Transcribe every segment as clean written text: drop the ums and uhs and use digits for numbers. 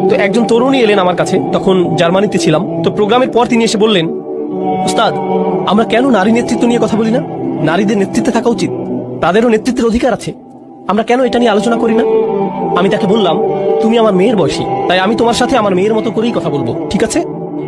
তো একজন তরুণী এলেন আমার কাছে, তখন জার্মানিতে ছিলাম। তো প্রোগ্রামের পর তিনি এসে বললেন, উস্তাদ, আমরা কেন নারী নেতৃত্ব নিয়ে কথা বলি না? নারীদের নেতৃত্বে থাকা উচিত, তাদেরও নেতৃত্বের অধিকার আছে, আমরা কেন এটা নিয়ে আলোচনা করি না? আমি তাকে বললাম, তুমি আমার মেয়ের বয়সী, তাই আমি তোমার সাথে আমার মেয়ের মতো করেই কথা বলবো, ঠিক আছে?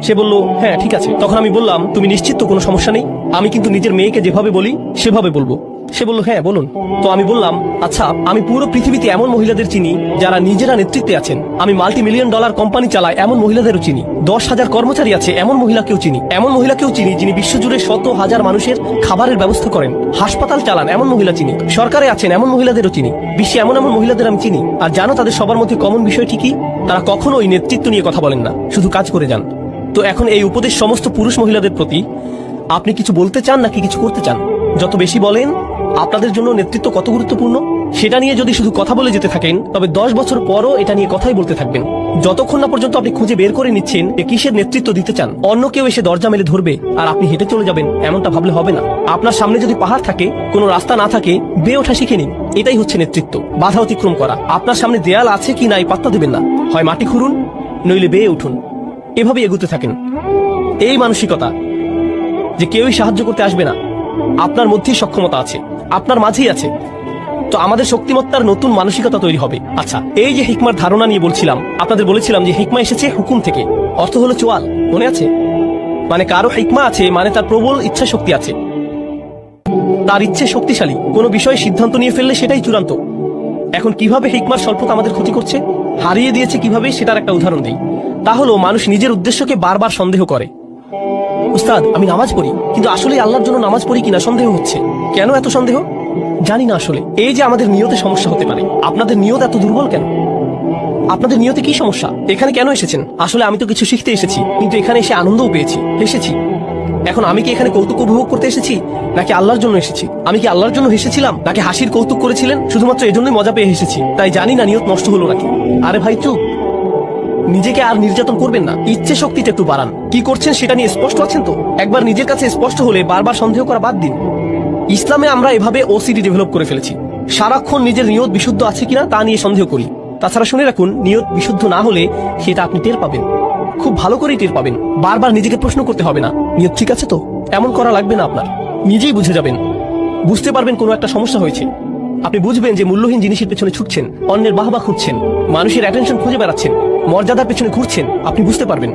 সে বলল, হ্যাঁ ঠিক আছে। তখন আমি বললাম, তুমি নিশ্চিত তো কোনো সমস্যা নেই? আমি কিন্তু নিজের মেয়েকে যেভাবে বলি সেভাবে বলবো। সে বলল, হ্যাঁ বলুন। তো আমি বললাম, আচ্ছা, আমি পুরো পৃথিবীতে এমন মহিলাদের চিনি যারা নিজেরা নেতৃত্বে আছেন। আমি $multi-million কোম্পানি চালাই, এমন মহিলাদেরও চিনি। 10,000 কর্মচারী আছে, এমন মহিলাকেও চিনি। এমন মহিলাকেও চিনি যিনি বিশ্বজুড়ে শত হাজার মানুষের খাবারের ব্যবস্থা করেন, হাসপাতাল চালান, এমন মহিলা চিনি। সরকারে আছেন, এমন মহিলাদেরও চিনি। বিশ্বে এমন এমন মহিলাদের আমি চিনি। আর জানো তাদের সবার মধ্যে কমন বিষয় ঠিকই, তারা কখনোই নেতৃত্ব নিয়ে কথা বলেন না, শুধু কাজ করে যান। তো এখন এই উপদেশ সমস্ত পুরুষ মহিলাদের প্রতি, আপনি কিছু বলতে চান নাকি কিছু করতে চান? যত বেশি বলেন আপনাদের জন্য নেতৃত্ব কত গুরুত্বপূর্ণ সেটা নিয়ে যদি শুধু কথা বলে যেতে থাকেন, তবে 10 বছর পরও এটা নিয়ে কথাই বলতে থাকবেন, যতক্ষণ না পর্যন্ত আপনি খুঁজে বের করে নিচ্ছেন যে কিসের নেতৃত্ব দিতে চান। অন্য কেউ এসে দরজা মেলে ধরবে আর আপনি হেঁটে চলে যাবেন, এমনটা ভাবলে হবে না। আপনার সামনে যদি পাহাড় থাকে, কোনো রাস্তা না থাকে, বেয়ে ওঠা শিখে নিন। এটাই হচ্ছে নেতৃত্ব, বাধা অতিক্রম করা। আপনার সামনে দেয়াল আছে কি নাই পাত্তা দেবেন না, হয় মাটি খুঁড়ুন নইলে বেয়ে উঠুন, এভাবেই এগুতে থাকেন। এই মানসিকতা যে কেউই সাহায্য করতে আসবে না, আপনার মধ্যেই সক্ষমতা আছে, আপনার মাঝেই আছে। তো আমাদের শক্তিমত্তার নতুন মানসিকতা তৈরি হবে। আচ্ছা, এই যে হিকমার ধারণা নিয়ে বলছিলাম, আপনাদের বলেছিলাম যে হিকমা এসেছে হুকুম থেকে, অর্থ হলো চোয়াল, মনে আছে? মানে কারো হিকমা আছে মানে তার প্রবল ইচ্ছা শক্তি আছে, তার ইচ্ছে শক্তিশালী, কোনো বিষয়ে সিদ্ধান্ত নিয়ে ফেললে সেটাই চূড়ান্ত। এখন কিভাবে হিকমার স্বল্পতা আমাদের ক্ষতি করছে, হারিয়ে দিয়েছে কিভাবে, সেটার একটা উদাহরণ দিই। তা হলো মানুষ নিজের উদ্দেশ্যকে বারবার সন্দেহ করে। উস্তাদ, আমি নামাজ পড়ি, কিন্তু আসলে আল্লাহর জন্য নামাজ পড়ি কিনা সন্দেহ হচ্ছে। কেন এত সন্দেহ? জানি না আসলে। এই যে আমাদের নিয়তে সমস্যা হতে পারে। আপনাদের নিয়ত এত দুর্বল কেন? আপনাদের নিয়তে কি সমস্যা? এখানে কেন এসেছেন? আসলে আমি তো কিছু শিখতে এসেছি, কিন্তু এখানে এসে আনন্দও পেয়েছি, হেসেছি। এখন আমি কি এখানে কৌতুক উপভোগ করতে এসেছি নাকি আল্লাহর জন্য এসেছি? আমি কি আল্লাহর জন্য হেসেছিলাম নাকি হাসির কৌতুক করেছিলেন? শুধুমাত্র এজন্যই মজা পেয়ে হেসেছি, তাই জানি না নিয়ত নষ্ট হলো নাকি। আরে ভাই চুপ, নিজেকে আর নির্যাতন করবেন না, ইচ্ছে শক্তিটা একটু বাড়ান। কি করছেন সেটা নিয়ে স্পষ্ট আছেন তো? একবার নিজের কাছে স্পষ্ট হলে বারবার সন্দেহ করা বাদ দিন। ইসলামে আমরা এভাবে ওসিডি ডেভেলপ করে ফেলেছি, সারাক্ষণ নিজের নিয়ত বিশুদ্ধ আছে কিনা তা নিয়ে সন্দেহ করি। তাছাড়া শুনে রাখুন, নিয়ত বিশুদ্ধ না হলে সেটা আপনি টের পাবেন, খুব ভালো করেই টের পাবেন। বারবার নিজেকে প্রশ্ন করতে হবে না, নিয়ত ঠিক আছে তো? এমন করা লাগবে না আপনার, নিজেই বুঝে যাবেন, বুঝতে পারবেন কোনো একটা সমস্যা হয়েছে। আপনি বুঝবেন যে মূল্যহীন জিনিসের পেছনে ছুটছেন, অন্যের বাহবা খুঁজছেন, মানুষের অ্যাটেনশন খুঁজে বেড়াচ্ছেন, মর্যাদার পেছনে ঘুরছেন, আপনি বুঝতে পারবেন।